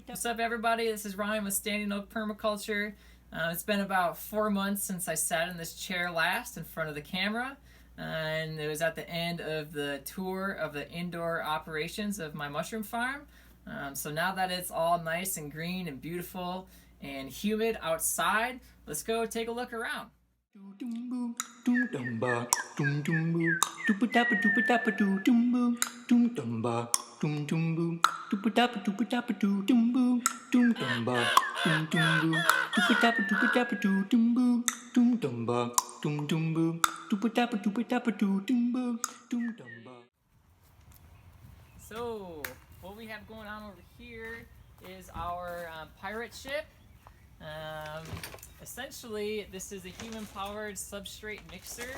What's up, everybody? This is Ryan with Standing Oak Permaculture. It's been about 4 months since I sat in this chair last in front of the camera, and it was at the end of the tour of the indoor operations of my mushroom farm. So now that it's all nice and green and beautiful and humid outside, let's go take a look around. So, what we have going on over here is our pirate ship. Essentially, this is a human-powered substrate mixer.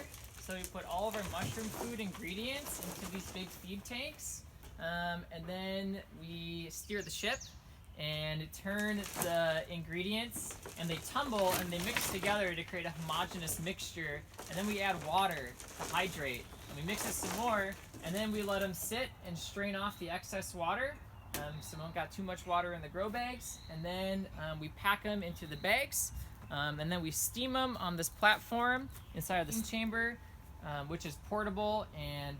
So we put all of our mushroom food ingredients into these big feed tanks, and then we steer the ship and turn the ingredients, and they tumble and they mix together to create a homogeneous mixture. And then we add water to hydrate, and we mix it some more, and then we let them sit and strain off the excess water. So we don't got too much water in the grow bags, and then we pack them into the bags, and then we steam them on this platform inside of the steam chamber, which is portable, and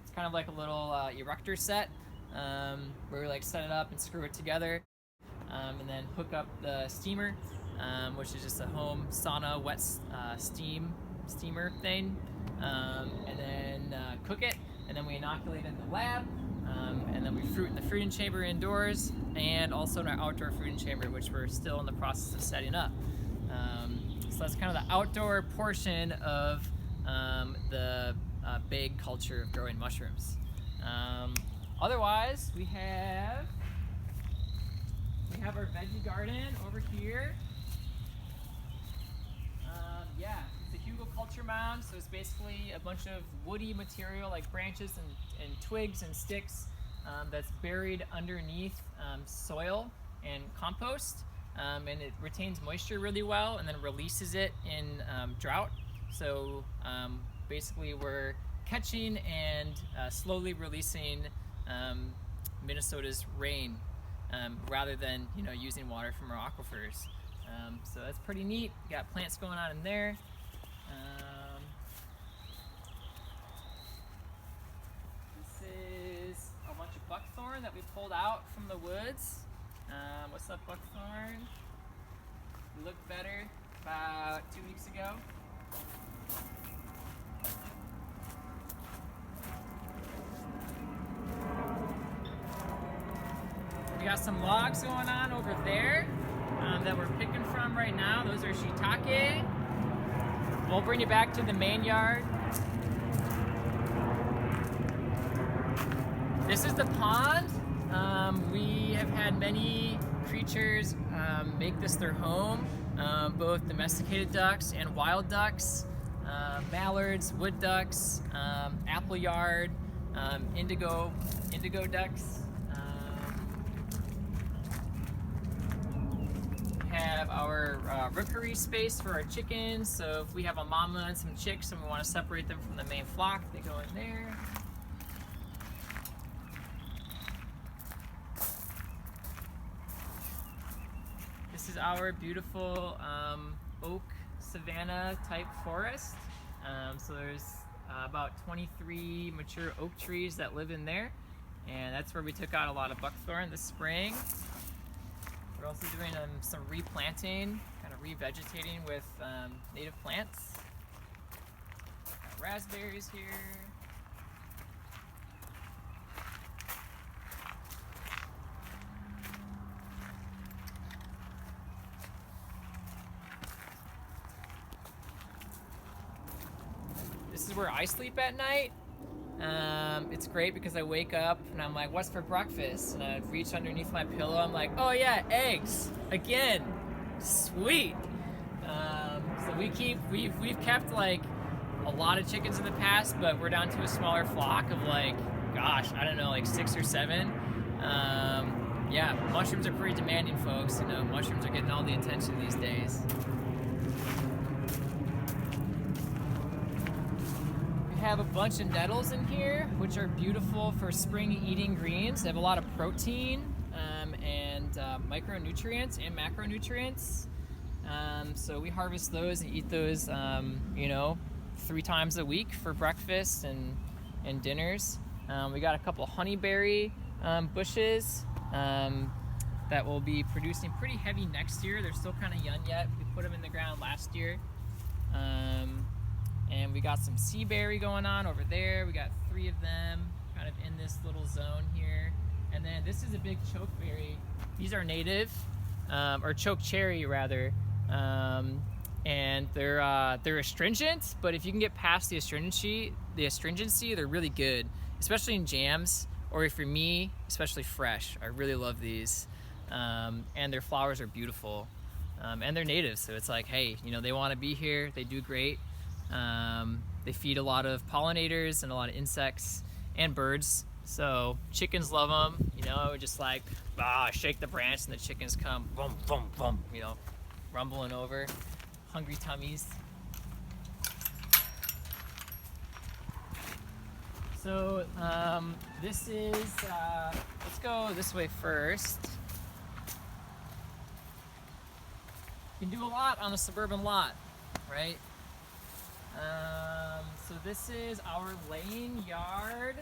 it's kind of like a little erector set where we like set it up and screw it together, and then hook up the steamer, which is just a home sauna wet steamer thing, and then cook it, and then we inoculate it in the lab. And then we fruit in the fruiting chamber indoors, and also in our outdoor fruiting chamber, which we're still in the process of setting up. So that's kind of the outdoor portion of the big culture of growing mushrooms. Otherwise, we have our veggie garden over here. It's a hugelkultur mound, so it's basically a bunch of woody material like branches and twigs and sticks that's buried underneath soil and compost, and it retains moisture really well and then releases it in drought. So basically we're catching and slowly releasing Minnesota's rain rather than using water from our aquifers. So that's pretty neat. We got plants going on in there. This is a bunch of buckthorn that we pulled out from the woods. What's up, buckthorn? You looked better about 2 weeks ago. We got some logs going on over there that we're picking from right now. Those are shiitake. We'll bring you back to the main yard. This is the pond. We have had many creatures make this their home, both domesticated ducks and wild ducks, mallards, wood ducks, appleyard, indigo ducks. Have our rookery space for our chickens, so if we have a mama and some chicks and we want to separate them from the main flock, they go in there. This is our beautiful oak savanna type forest. So there's about 23 mature oak trees that live in there, and that's where we took out a lot of buckthorn this spring. We're also doing some replanting, kind of revegetating with native plants. Got raspberries here. This is where I sleep at night. It's great because I wake up and I'm like, what's for breakfast? And I reach underneath my pillow. I'm like, oh yeah, eggs again. Sweet. So we've kept like a lot of chickens in the past, but we're down to a smaller flock of like, gosh, I don't know, like 6 or 7. Yeah, mushrooms are pretty demanding, folks. Mushrooms are getting all the attention these days. have a bunch of nettles in here, which are beautiful for spring eating greens. They have a lot of protein and micronutrients and macronutrients. So we harvest those and eat those, 3 times a week for breakfast and dinners. We got a couple honeyberry bushes that will be producing pretty heavy next year. They're still kind of young yet. We put them in the ground last year. And we got some sea berry going on over there. We got 3 of them kind of in this little zone here. And then this is a big chokeberry. These are native, or choke cherry rather. And they're astringent, but if you can get past the astringency, they're really good, especially in jams, or if you're me, especially fresh. I really love these. And their flowers are beautiful. And they're native, so it's like, hey, they want to be here. They do great. They feed a lot of pollinators and a lot of insects and birds. So chickens love them. I would just like shake the branch and the chickens come boom, boom, boom, rumbling over, hungry tummies. So this is, let's go this way first. You can do a lot on a suburban lot, right? So this is our laying yard.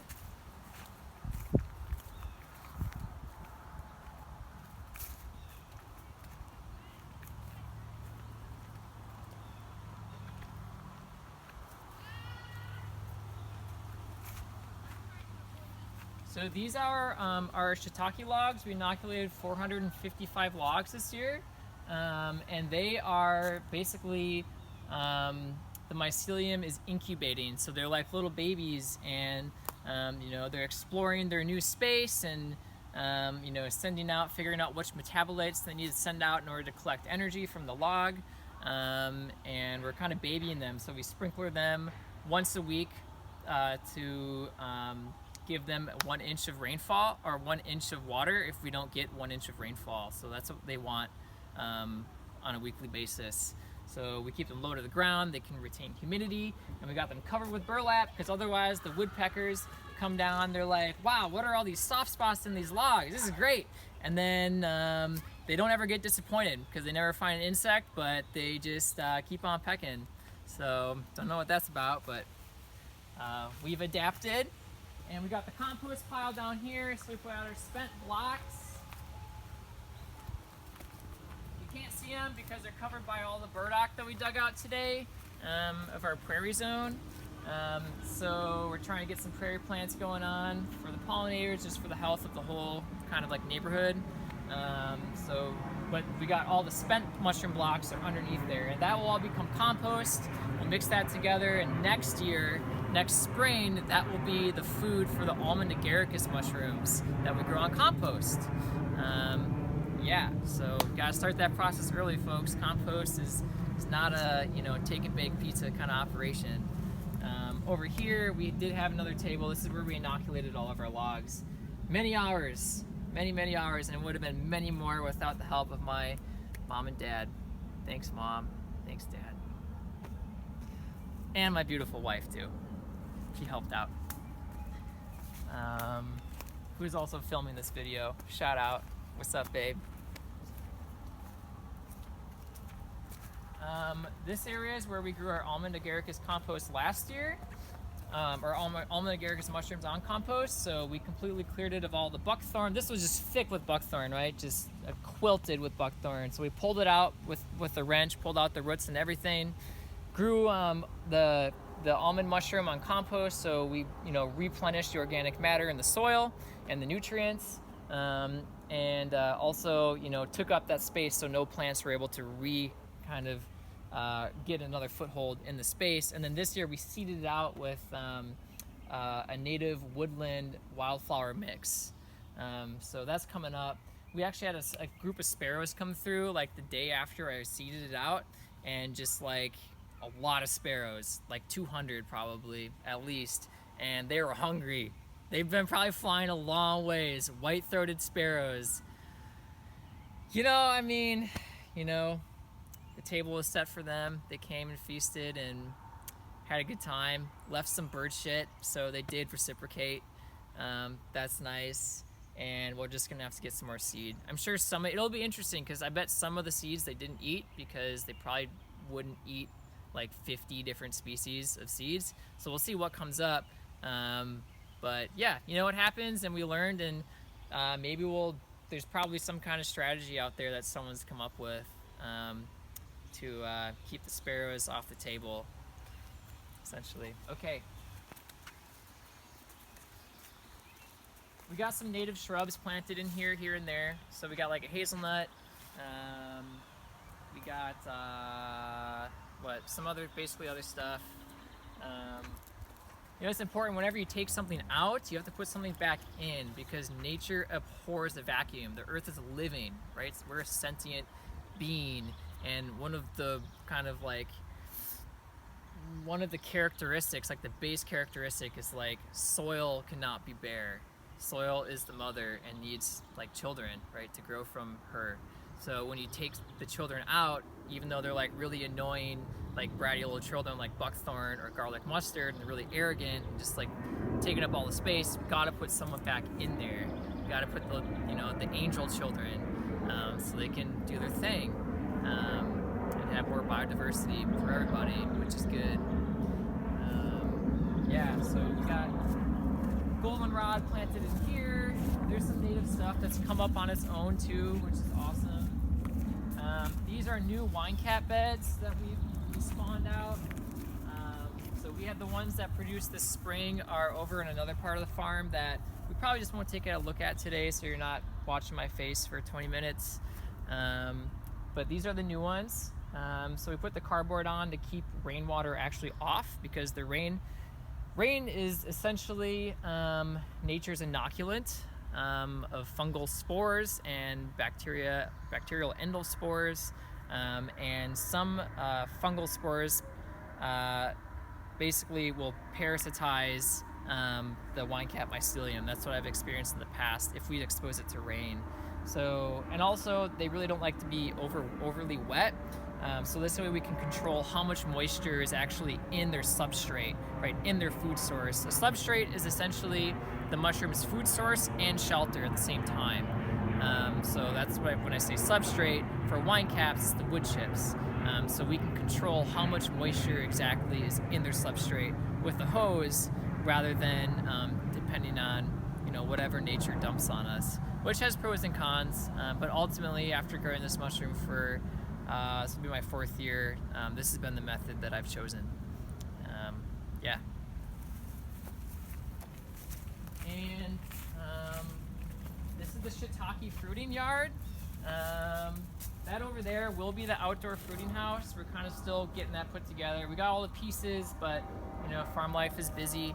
So these are our shiitake logs. We inoculated 455 logs this year. And they are basically, the mycelium is incubating. So they're like little babies, and they're exploring their new space and sending out, figuring out which metabolites they need to send out in order to collect energy from the log. And we're kind of babying them. So we sprinkler them once a week to give them 1 inch of rainfall, or 1 inch of water if we don't get 1 inch of rainfall. So that's what they want on a weekly basis. So we keep them low to the ground, they can retain humidity, and we got them covered with burlap, because otherwise the woodpeckers come down, they're like, wow, what are all these soft spots in these logs? This is great. And then they don't ever get disappointed, because they never find an insect, but they just keep on pecking. So don't know what that's about, but we've adapted. And we got the compost pile down here, so we put out our spent blocks. You can't see them because they're covered by all the burdock that we dug out today of our prairie zone. So we're trying to get some prairie plants going on for the pollinators, just for the health of the whole kind of like neighborhood. But we got all the spent mushroom blocks are underneath there, and that will all become compost. We'll mix that together, and next spring, that will be the food for the almond agaricus mushrooms that we grow on compost. So gotta start that process early, folks. Compost is not a take and bake pizza kind of operation. Over here, we did have another table. This is where we inoculated all of our logs. Many hours, many hours, and it would have been many more without the help of my mom and dad. Thanks, Mom. Thanks, Dad. And my beautiful wife, too. She helped out. Who's also filming this video. Shout out. What's up, babe? This area is where we grew our almond agaricus compost last year. Our almond agaricus mushrooms on compost, so we completely cleared it of all the buckthorn. This was just thick with buckthorn, right? Just quilted with buckthorn. So we pulled it out with the wrench, pulled out the roots and everything. Grew the almond mushroom on compost, so we replenished the organic matter in the soil and the nutrients, and also took up that space so no plants were able to get another foothold in the space. And then this year we seeded it out with a native woodland wildflower mix. So that's coming up. We actually had a group of sparrows come through like the day after I seeded it out, and just like a lot of sparrows, like 200 probably at least, and they were hungry. They've been probably flying a long ways, white-throated sparrows. The table was set for them. They came and feasted, and had a good time, left some bird shit, so they did reciprocate. That's nice. And we're just gonna have to get some more seed. I'm sure it'll be interesting because I bet some of the seeds they didn't eat because they probably wouldn't eat like 50 different species of seeds. So we'll see what comes up. But yeah, you know what happens, and we learned, and maybe there's probably some kind of strategy out there that someone's come up with to keep the sparrows off the table, essentially. Okay. We got some native shrubs planted in here and there. So we got like a hazelnut. We got basically other stuff. You know, it's important whenever you take something out, you have to put something back in because nature abhors the vacuum. The earth is living, right? We're a sentient being, and one of the characteristics, like the base characteristic, is like soil cannot be bare. Soil is the mother and needs like children, right, to grow from her. So when you take the children out, even though they're like really annoying, like bratty little children like buckthorn or garlic mustard, and they're really arrogant and just like taking up all the space, we gotta put someone back in there. We gotta put the angel children so they can do their thing and have more biodiversity for everybody, which is good. Yeah, so we got goldenrod planted in here. There's some native stuff that's come up on its own too, which is awesome. These are new wine cap beds that we spawned out. So we had the ones that produced this spring are over in another part of the farm that we probably just won't take a look at today, so you're not watching my face for 20 minutes. But these are the new ones. So we put the cardboard on to keep rainwater actually off, because the rain is essentially nature's inoculant of fungal spores and bacterial endospores, and some fungal spores basically will parasitize the wine cap mycelium. That's what I've experienced in the past if we expose it to rain. So, and also they really don't like to be overly wet. So this way we can control how much moisture is actually in their substrate, right, in their food source. A substrate is essentially the mushroom's food source and shelter at the same time. So that's when I say substrate, for wine caps, it's the wood chips. So we can control how much moisture exactly is in their substrate with the hose, rather than depending on whatever nature dumps on us, which has pros and cons. But ultimately, after growing this mushroom for this will be my 4th year, this has been the method that I've chosen. Yeah. And this is the shiitake fruiting yard. That over there will be the outdoor fruiting house. We're kind of still getting that put together. We got all the pieces, but farm life is busy,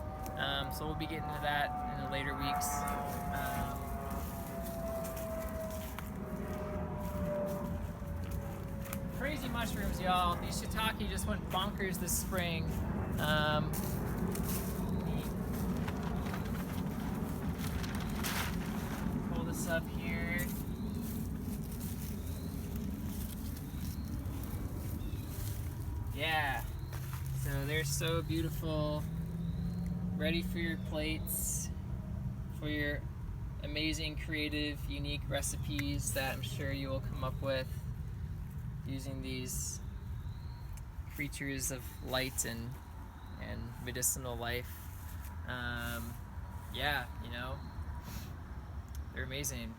so we'll be getting to that in the later weeks. Crazy mushrooms, y'all. These shiitake just went bonkers this spring. Pull this up here. Yeah. So they're so beautiful. Ready for your plates, for your amazing, creative, unique recipes that I'm sure you will come up with using these creatures of light and medicinal life. Yeah, they're amazing.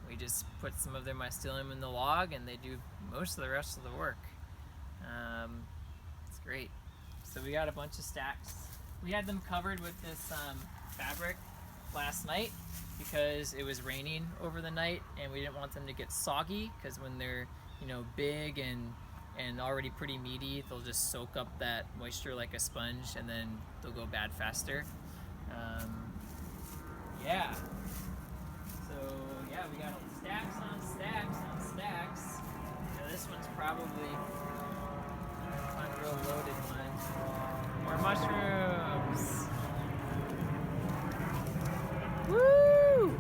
We just put some of their mycelium in the log and they do most of the rest of the work. It's great. So we got a bunch of stacks. We had them covered with this fabric last night because it was raining over the night and we didn't want them to get soggy, because when they're big and already pretty meaty, they'll just soak up that moisture like a sponge and then they'll go bad faster. Yeah. So yeah, we got stacks on stacks on stacks. This one's probably a real loaded one. More mushrooms. Woo!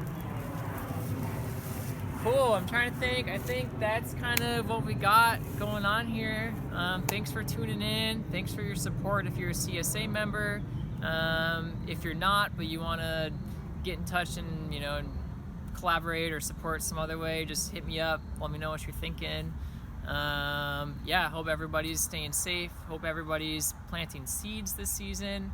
Cool. I'm trying to think. I think that's kind of what we got going on here. Thanks for tuning in. Thanks for your support if you're a CSA member. If you're not, but you want to get in touch and, you know, collaborate or support some other way, just hit me up. Let me know what you're thinking. Yeah, hope everybody's staying safe. Hope everybody's planting seeds this season.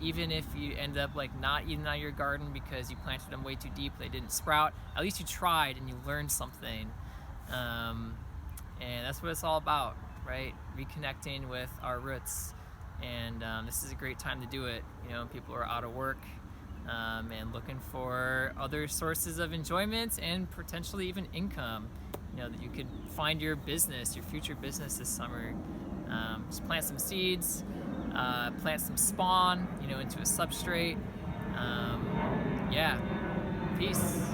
Even if you end up like not eating out of your garden because you planted them way too deep, they didn't sprout, at least you tried and you learned something. And that's what it's all about, right? Reconnecting with our roots. And this is a great time to do it. You know, people are out of work and looking for other sources of enjoyment and potentially even income. You know, that you could find your business, your future business this summer. Just plant some seeds, plant some spawn, you know, into a substrate. Yeah, peace.